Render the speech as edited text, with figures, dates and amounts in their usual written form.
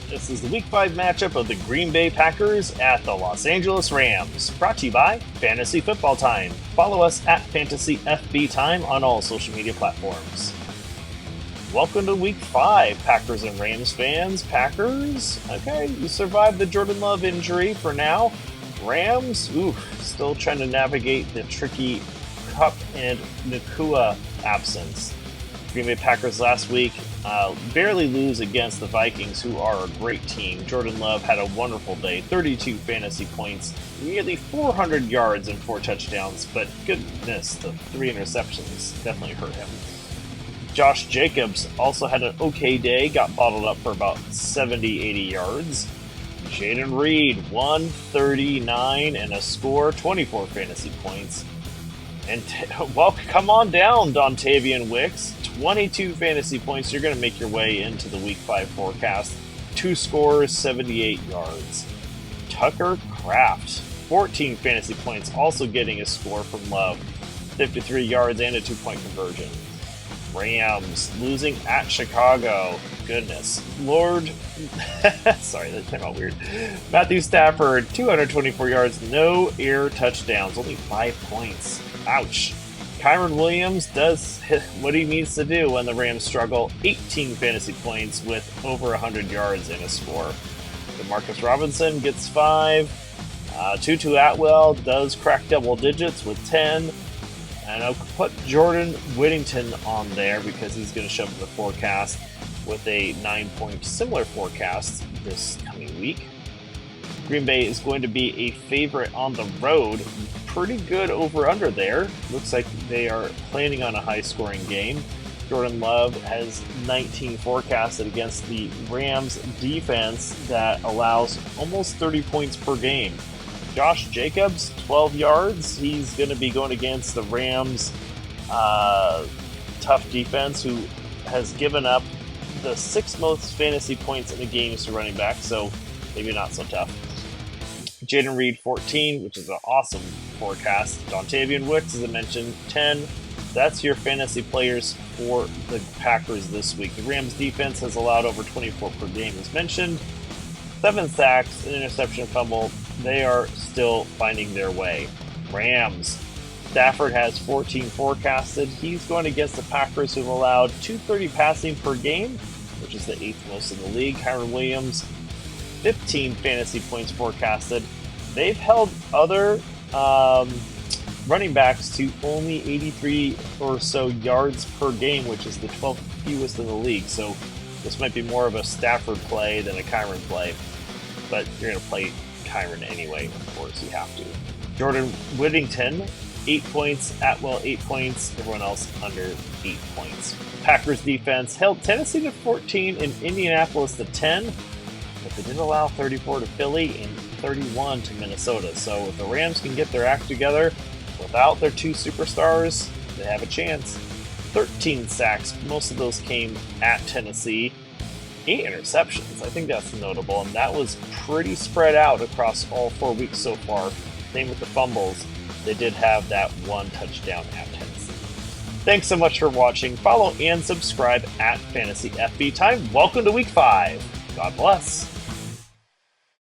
This is the Week 5 matchup of the Green Bay Packers at the Los Angeles Rams. Brought to you by Fantasy Football Time. Follow us at Fantasy FB Time on all social media platforms. Welcome to Week 5, Packers and Rams fans. Packers, okay, you survived the Jordan Love injury for now. Rams, still trying to navigate the tricky Kupp and Nakua absence. Green Bay Packers last week barely lose against the Vikings, who are a great team. Jordan Love had a wonderful day, 32 fantasy points, nearly 400 yards and 4 touchdowns, but goodness, the 3 interceptions definitely hurt him. Josh Jacobs also had an okay day, got bottled up for about 70, 80 yards. Jayden Reed, 139 and a score, 24 fantasy points. And come on down, Dontayvion Wicks, 22 fantasy points. You're going to make your way into the Week 5 forecast. 2 scores, 78 yards. Tucker Kraft, 14 fantasy points, also getting a score from Love, 53 yards and a 2-point conversion. Rams losing at Chicago. Goodness. Lord. Sorry, that came out weird. Matthew Stafford, 224 yards, no air touchdowns, only 5 points. Ouch. Kyren Williams does what he needs to do when the Rams struggle. 18 fantasy points with over 100 yards and a score. Demarcus Robinson gets 5. Tutu Atwell does crack double digits with 10. And I'll put Jordan Wittington on there because he's going to show up in the forecast with a 9-point similar forecast this coming week. Green Bay is going to be a favorite on the road. Pretty good over-under there. Looks like they are planning on a high-scoring game. Jordan Love has 19 forecasted against the Rams defense that allows almost 30 points per game. Josh Jacobs, 12 yards. He's going to be going against the Rams' tough defense, who has given up the 6th most fantasy points in the games to running back, so maybe not so tough. Jayden Reed, 14, which is an awesome forecast. Dontayvion Wicks, as I mentioned, 10. That's your fantasy players for the Packers this week. The Rams defense has allowed over 24 per game, as mentioned. 7 sacks, an interception, fumble. They are still finding their way. Rams. Stafford has 14 forecasted. He's going against the Packers, who have allowed 230 passing per game, which is the 8th most in the league. Kyren Williams, 15 fantasy points forecasted. They've held other running backs to only 83 or so yards per game, which is the 12th fewest in the league. So this might be more of a Stafford play than a Kyren play. But you're going to play Kyren anyway, of course, you have to. Jordan Wittington, 8 points. Atwell, 8 points. Everyone else under 8 points. Packers defense held Tennessee to 14 and Indianapolis to 10. But they did allow 34 to Philly and 31 to Minnesota. So if the Rams can get their act together without their 2 superstars, they have a chance. 13 sacks. Most of those came at Tennessee. 8 interceptions. I think that's notable, and that was pretty spread out across all 4 weeks so far. Same with the fumbles. They did have that 1 touchdown at Tennessee. Thanks so much for watching. Follow and subscribe at Fantasy FB Time. Welcome to Week 5. God bless.